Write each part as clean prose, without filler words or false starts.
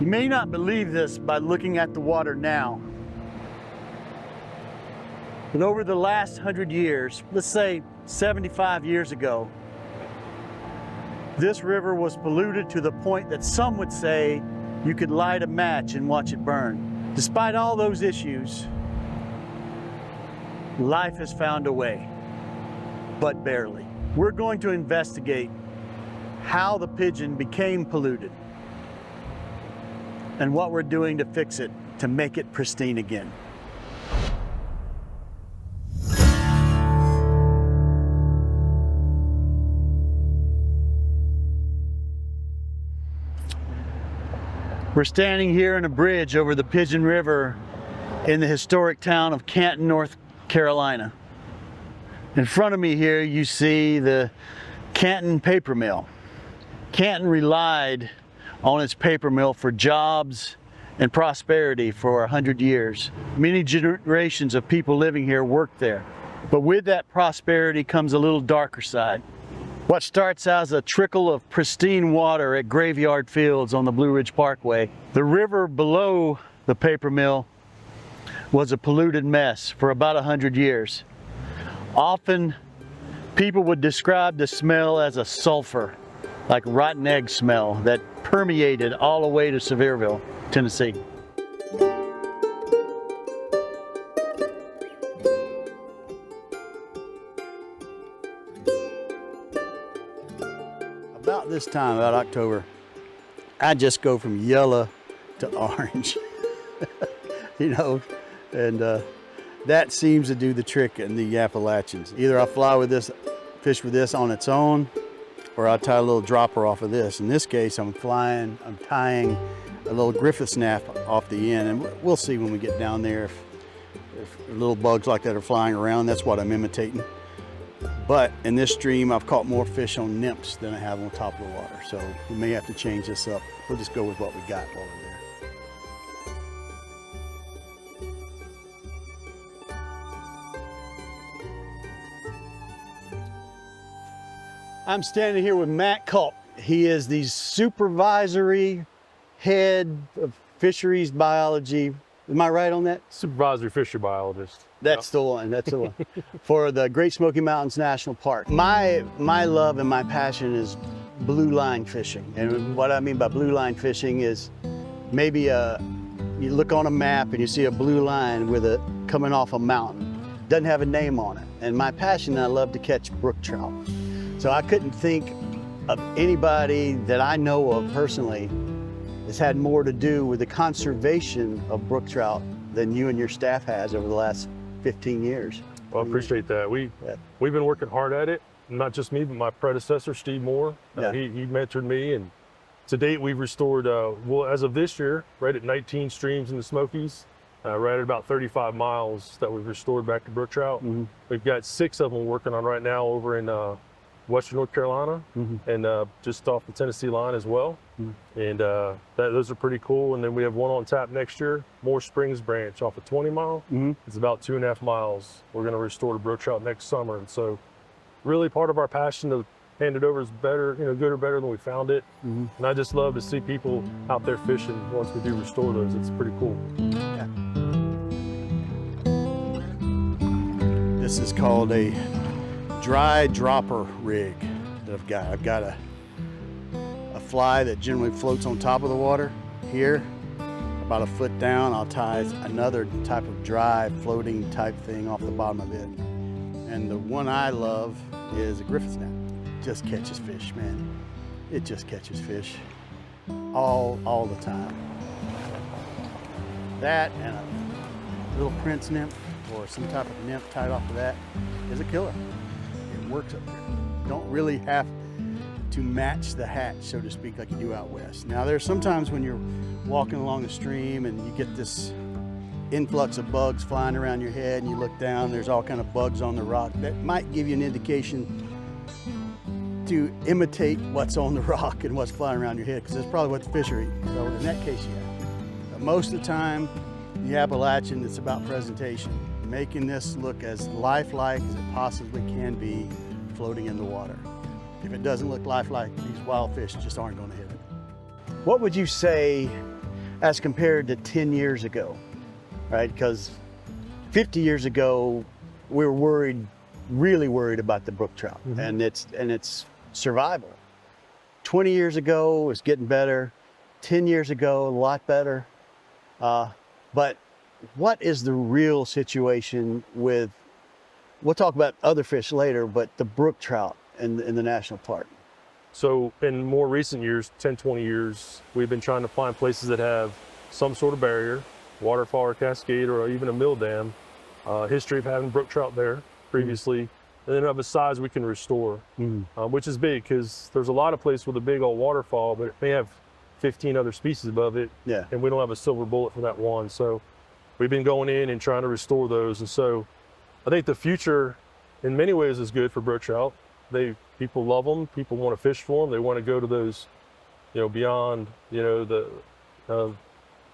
You may not believe this by looking at the water now, but over the last 100 years, let's say 75 years ago, this river was polluted to the point that some would say you could light a match and watch it burn. Despite all those issues, life has found a way, but barely. We're going to investigate how the Pigeon became polluted and what we're doing to fix it, to make it pristine again. We're standing here on a bridge over the Pigeon River in the historic town of Canton, North Carolina. In front of me here you see the Canton paper mill. Canton relied on its paper mill for jobs and prosperity for 100 years. Many generations of people living here worked there. But with that prosperity comes a little darker side. What starts as a trickle of pristine water at Graveyard Fields on the Blue Ridge Parkway, the river below the paper mill was a polluted mess for about 100 years. Often people would describe the smell as a sulfur, like rotten egg smell that permeated all the way to Sevierville, Tennessee. About this time, about October, I just go from yellow to orange, you know, and that seems to do the trick in the Appalachians. Either I fly with this, fish with this on its own, or I'll tie a little dropper off of this. In this case, I'm tying a little Griffith snap off the end, and we'll see when we get down there if little bugs like that are flying around. That's what I'm imitating. But in this stream, I've caught more fish on nymphs than I have on top of the water, so we may have to change this up. We'll just go with what we got while we're there. I'm standing here with Matt Culp. He is the supervisory head of fisheries biology. Am I right on that? Supervisory fishery biologist. That's the one, that's the one. For the Great Smoky Mountains National Park. My love and my passion is blue line fishing. And what I mean by blue line fishing is maybe you look on a map and you see a blue line coming off a mountain. Doesn't have a name on it. And my passion, I love to catch brook trout. So I couldn't think of anybody that I know of personally that's had more to do with the conservation of brook trout than you and your staff has over the last 15 years. Well, I appreciate that. We've been working hard at it. Not just me, but my predecessor, Steve Moore. He mentored me, and to date we've restored, well, as of this year, right at 19 streams in the Smokies, right at about 35 miles that we've restored back to brook trout. Mm-hmm. We've got 6 of them working on right now over in Western North Carolina, mm-hmm. and just off the Tennessee line as well. Mm-hmm. And those are pretty cool. And then we have one on tap next year, Moore Springs Branch off of 20 mile. Mm-hmm. It's about 2.5 miles. We're going to restore the brook trout next summer. And so really part of our passion to hand it over is better, good or better than we found it. Mm-hmm. And I just love to see people out there fishing once we do restore those. It's pretty cool. Yeah. This is called a dry dropper rig that I've got. I've got a fly that generally floats on top of the water here. About a foot down, I'll tie another type of dry floating type thing off the bottom of it. And the one I love is a Griffith snap. Just catches fish, man. It just catches fish all the time. That and a little Prince nymph or some type of nymph tied off of that is a killer. It works up there. Don't really have to match the hatch, so to speak, like you do out west. Now there's sometimes when you're walking along the stream and you get this influx of bugs flying around your head and you look down, there's all kind of bugs on the rock. That might give you an indication to imitate what's on the rock and what's flying around your head, because that's probably what the fish are eating. So in that case, yeah. But most of the time, the Appalachian, it's about presentation. Making this look as lifelike as it possibly can be floating in the water. If it doesn't look lifelike, these wild fish just aren't going to hit it. What would you say as compared to 10 years ago, right? Because 50 years ago, we were worried, really worried about the brook trout and its survival. 20 years ago, it's getting better. 10 years ago, a lot better. But what is the real situation with, we'll talk about other fish later, but the brook trout in the national park? So in more recent years, 10, 20 years, we've been trying to find places that have some sort of barrier, waterfall or cascade or even a mill dam, history of having brook trout there previously, and then of a size we can restore, which is big because there's a lot of places with a big old waterfall, but it may have 15 other species above it, and we don't have a silver bullet for that one. So we've been going in and trying to restore those. And so I think the future in many ways is good for brook trout. People love them. People want to fish for them. They want to go to those, beyond, beyond the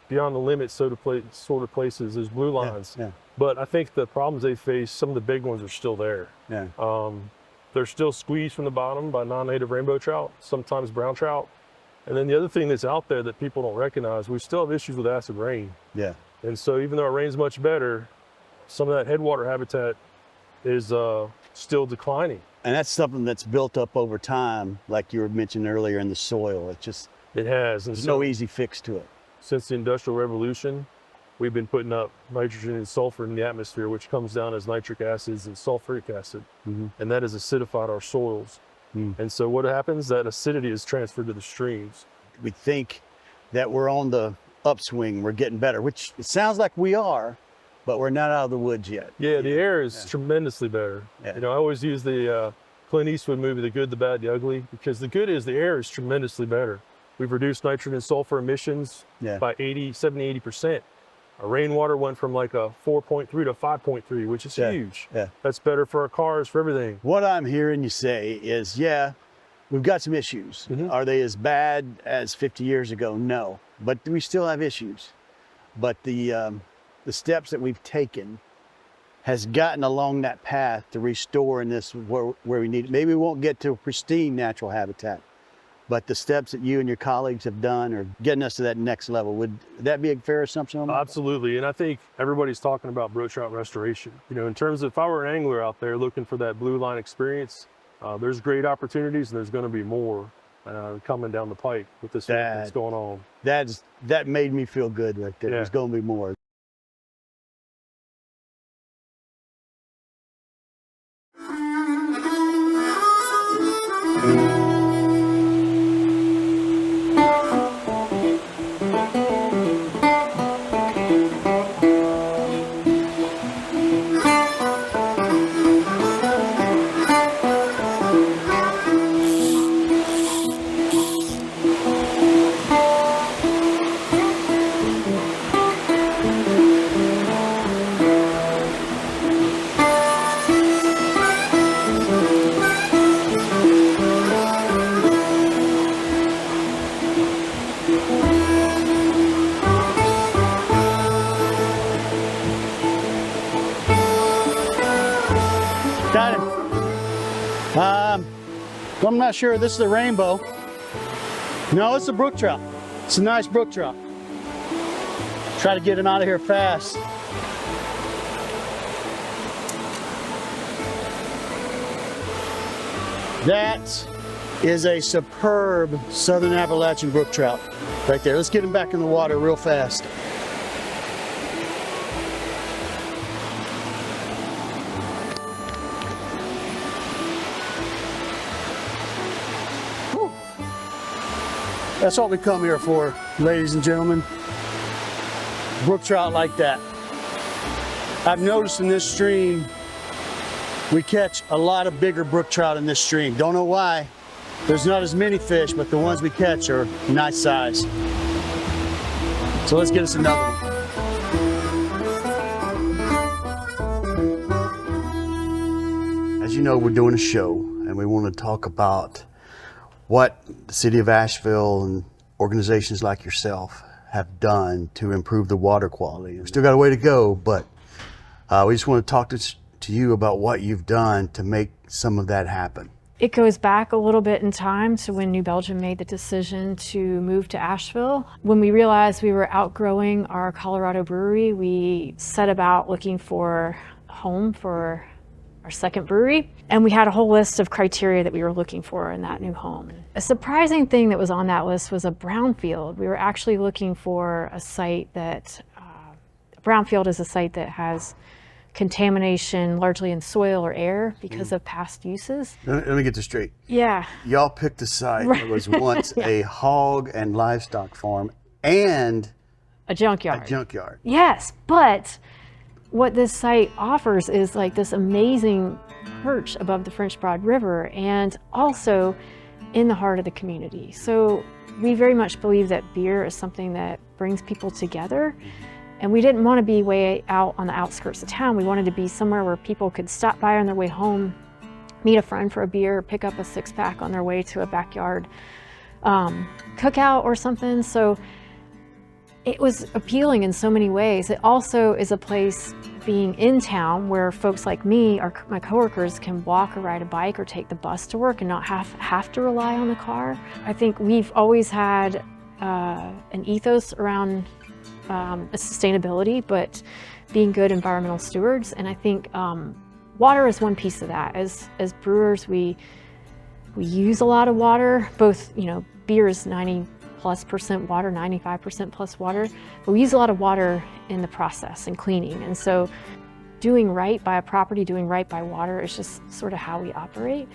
limit sort of places, those blue lines. But I think the problems they face, some of the big ones are still there. They're still squeezed from the bottom by non-native rainbow trout, sometimes brown trout. And then the other thing that's out there that people don't recognize, we still have issues with acid rain. And so even though our rain's much better, some of that headwater habitat is still declining. And that's something that's built up over time, like you were mentioning earlier, in the soil. It has. And there's no easy fix to it. Since the Industrial Revolution, we've been putting up nitrogen and sulfur in the atmosphere, which comes down as nitric acids and sulfuric acid. And that has acidified our soils. And so what happens, that acidity is transferred to the streams. We think that we're on the upswing, we're getting better, which it sounds like we are, but we're not out of the woods yet. Yeah, the air is tremendously better. I always use the Clint Eastwood movie, The Good, the Bad, the Ugly, because the good is the air is tremendously better. We've reduced nitrogen and sulfur emissions by 70, 80%. Our rainwater went from like a 4.3 to 5.3, which is huge. That's better for our cars, for everything. What I'm hearing you say is, we've got some issues. Are they as bad as 50 years ago? No, but we still have issues. But the steps that we've taken has gotten along that path to restoring this where we need it. Maybe we won't get to a pristine natural habitat, but the steps that you and your colleagues have done are getting us to that next level. Would that be a fair assumption on that? Absolutely, and I think everybody's talking about brook trout restoration. In terms of if I were an angler out there looking for that blue line experience, there's great opportunities, and there's going to be more coming down the pipe with this that's going on. That made me feel good right there. There's going to be more. Got him. I'm not sure this is a rainbow. No, it's a brook trout. It's a nice brook trout. Try to get him out of here fast. That is a superb southern Appalachian brook trout right there. Let's get him back in the water real fast. That's what we come here for, ladies and gentlemen. Brook trout like that. I've noticed in this stream, we catch a lot of bigger brook trout in this stream. Don't know why. There's not as many fish, but the ones we catch are nice size. So let's get us another one. As you know, we're doing a show, and we want to talk about what the city of Asheville and organizations like yourself have done to improve the water quality. We've still got a way to go, but we just want to talk to you about what you've done to make some of that happen. It goes back a little bit in time to when New Belgium made the decision to move to Asheville. When we realized we were outgrowing our Colorado brewery, we set about looking for a home for our second brewery. And we had a whole list of criteria that we were looking for in that new home. A surprising thing that was on that list was a brownfield. We were actually looking for a site that, brownfield is a site that has contamination largely in soil or air because of past uses. Let me get this straight. Yeah. Y'all picked a site that was once a hog and livestock farm and A junkyard. a junkyard. Yes, but what this site offers is like this amazing perch above the French Broad River and also in the heart of the community. So we very much believe that beer is something that brings people together. And we didn't want to be way out on the outskirts of town. We wanted to be somewhere where people could stop by on their way home, meet a friend for a beer, pick up a six-pack on their way to a backyard cookout or something. So it was appealing in so many ways. It also is a place being in town where folks like me or my coworkers can walk or ride a bike or take the bus to work and not have to rely on the car. I think we've always had an ethos around sustainability, but being good environmental stewards. And I think water is one piece of that. As brewers, we use a lot of water. Both, beer is 90+% water, 95% plus water. But we use a lot of water in the process and cleaning. And so doing right by a property, doing right by water is just sort of how we operate.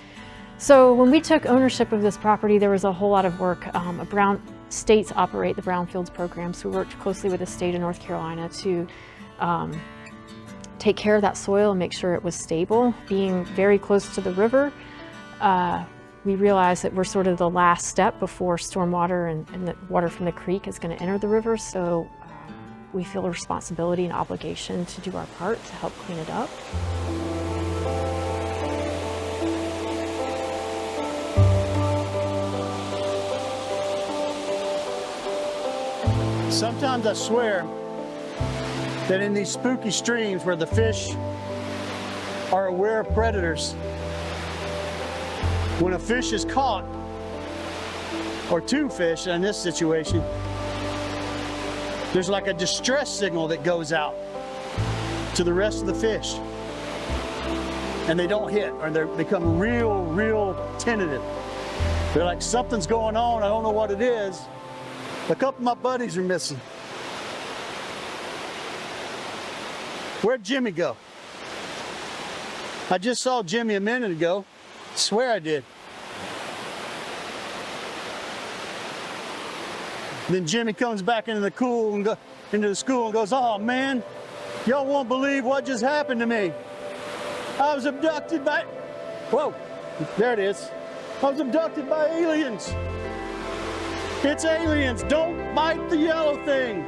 So when we took ownership of this property, there was a whole lot of work. States operate the brownfields program, so we worked closely with the state of North Carolina to take care of that soil and make sure it was stable. Being very close to the river, we realized that we're sort of the last step before stormwater and the water from the creek is going to enter the river, so we feel a responsibility and obligation to do our part to help clean it up. Sometimes I swear that in these spooky streams where the fish are aware of predators, when a fish is caught, or two fish in this situation, there's like a distress signal that goes out to the rest of the fish. And they don't hit, or they become real tentative. They're like, something's going on, I don't know what it is. A couple of my buddies are missing. Where'd Jimmy go? I just saw Jimmy a minute ago. Swear I did. Then Jimmy comes back into the school and goes, "Oh man, y'all won't believe what just happened to me. I was abducted by," whoa, there it is. "I was abducted by aliens. It's aliens. Don't bite the yellow thing.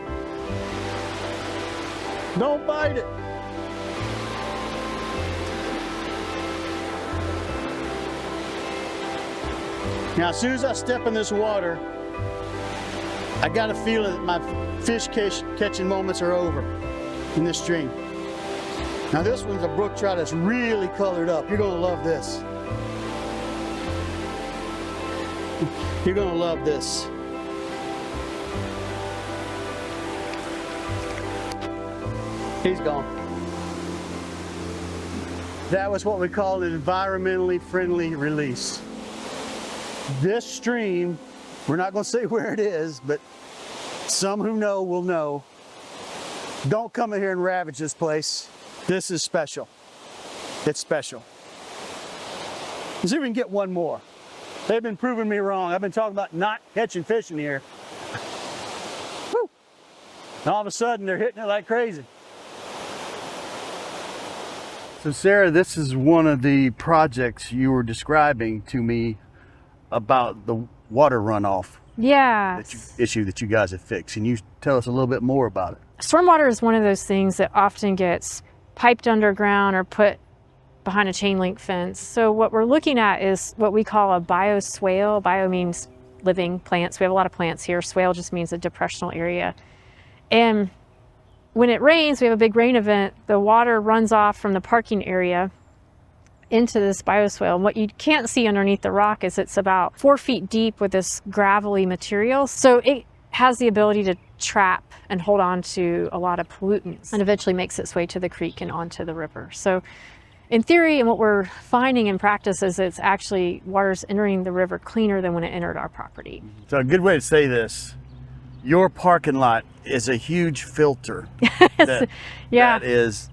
Don't bite it." Now, as soon as I step in this water, I got a feeling that my fish catching moments are over in this stream. Now, this one's a brook trout that's really colored up. You're gonna love this. You're gonna love this. He's gone. That was what we call an environmentally friendly release. This stream, we're not going to say where it is, but some who know will know. Don't come in here and ravage this place. This is special. It's special. Let's see if we can get one more. They've been proving me wrong. I've been talking about not catching fish in here. Woo. And all of a sudden, they're hitting it like crazy. So Sarah, this is one of the projects you were describing to me about the water runoff issue that you guys have fixed. Can you tell us a little bit more about it? Stormwater is one of those things that often gets piped underground or put behind a chain link fence. So what we're looking at is what we call a bioswale. Bio means living plants. We have a lot of plants here. Swale just means a depressional area. And when it rains, we have a big rain event, the water runs off from the parking area into this bioswale. And what you can't see underneath the rock is it's about 4 feet deep with this gravelly material. So it has the ability to trap and hold on to a lot of pollutants and eventually makes its way to the creek and onto the river. So in theory, and what we're finding in practice is it's actually water's entering the river cleaner than when it entered our property. So a good way to say this, your parking lot is a huge filter that is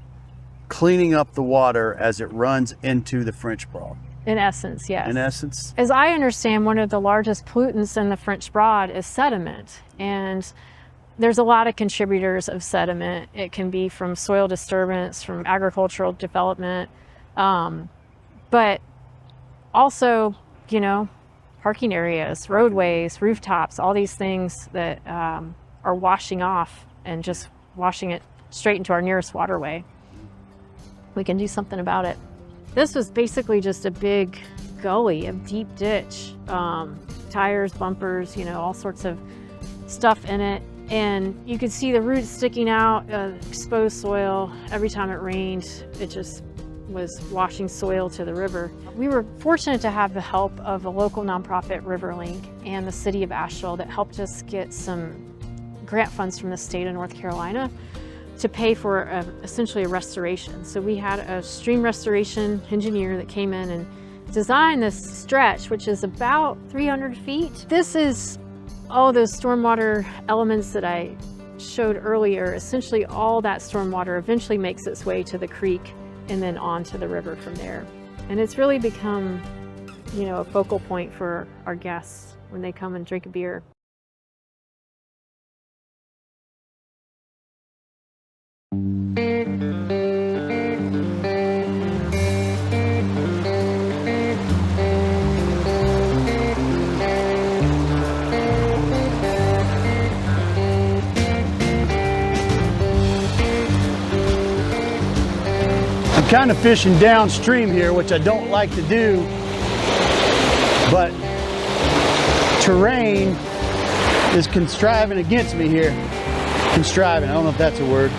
cleaning up the water as it runs into the French Broad. In essence, yes. In essence. As I understand, one of the largest pollutants in the French Broad is sediment. And there's a lot of contributors of sediment. It can be from soil disturbance, from agricultural development, but also, you know, parking areas, roadways, rooftops, all these things that are washing off and just washing it straight into our nearest waterway. We can do something about it. This was basically just a big gully, a deep ditch, tires, bumpers, you know, all sorts of stuff in it. And you could see the roots sticking out, exposed soil. Every time it rained, it just was washing soil to the river. We were fortunate to have the help of a local nonprofit, RiverLink, and the city of Asheville that helped us get some grant funds from the state of North Carolina to pay for essentially a restoration. So we had a stream restoration engineer that came in and designed this stretch, which is about 300 feet. This is all those stormwater elements that I showed earlier. Essentially all that stormwater eventually makes its way to the creek and then onto the river from there. And it's really become, you know, a focal point for our guests when they come and drink a beer. I'm kind of fishing downstream here, which I don't like to do, but terrain is constriving against me here. Constriving, I don't know if that's a word.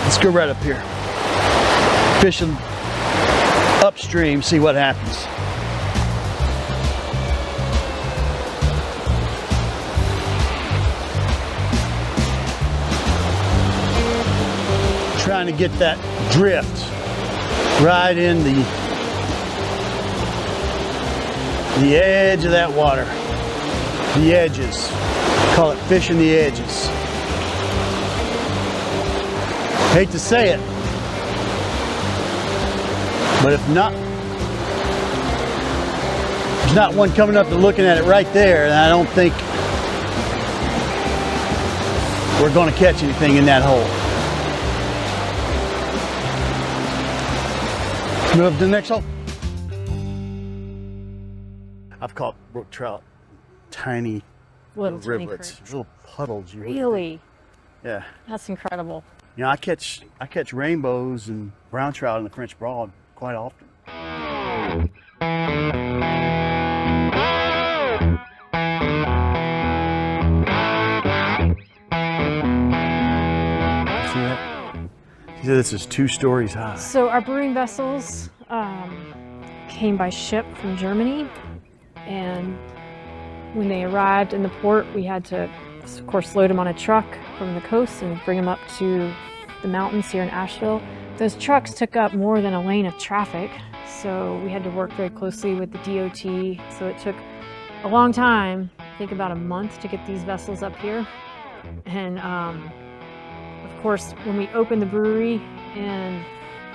Let's go right up here. Fishing upstream, see what happens. Trying to get that drift right in the edge of that water. The edges. Call it fishing the edges. Hate to say it, but if not, there's not one coming up and looking at it right there, and I don't think we're going to catch anything in that hole. Let's move to the next hole. I've caught brook trout, tiny Little tiny rivulets, creek. little puddles. Really? Yeah. That's incredible. You know, I catch rainbows and brown trout in the French Broad quite often. See that? See, this is 2 stories high. So our brewing vessels came by ship from Germany, and when they arrived in the port, we had to, of course, load them on a truck from the coast and bring them up to the mountains here in Asheville. Those trucks took up more than a lane of traffic, so we had to work very closely with the DOT. So it took a long time, I think about a month, to get these vessels up here. And of course, when we opened the brewery and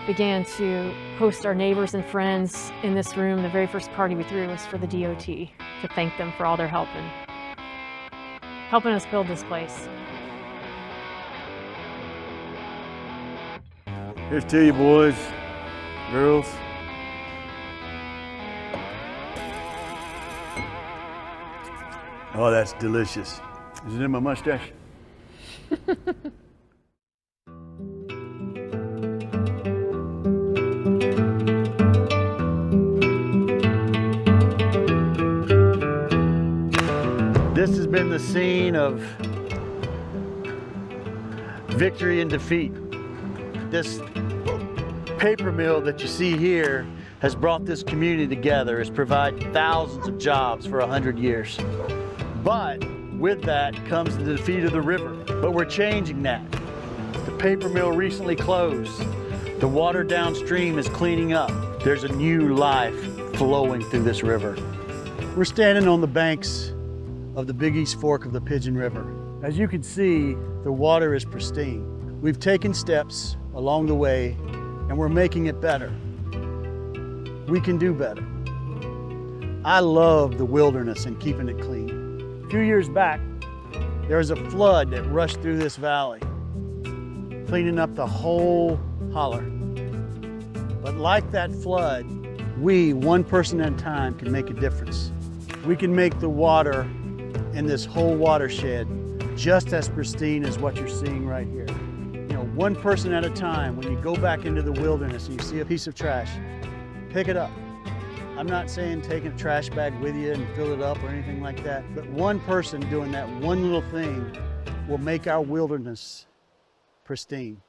began to host our neighbors and friends in this room, the very first party we threw was for the DOT, to thank them for all their help in helping us build this place. Here's to you, boys, girls. Oh, that's delicious. Is it in my mustache? This has been the scene of victory and defeat. This paper mill that you see here has brought this community together, has provided thousands of jobs for 100 years. But with that comes the defeat of the river. But we're changing that. The paper mill recently closed. The water downstream is cleaning up. There's a new life flowing through this river. We're standing on the banks of the Big East Fork of the Pigeon River. As you can see, the water is pristine. We've taken steps along the way and we're making it better. We can do better. I love the wilderness and keeping it clean. A few years back, there was a flood that rushed through this valley, cleaning up the whole holler. But like that flood, we, one person at a time, can make a difference. We can make the water in this whole watershed just as pristine as what you're seeing right here. You know, one person at a time, when you go back into the wilderness and you see a piece of trash, pick it up. I'm not saying take a trash bag with you and fill it up or anything like that, but one person doing that one little thing will make our wilderness pristine.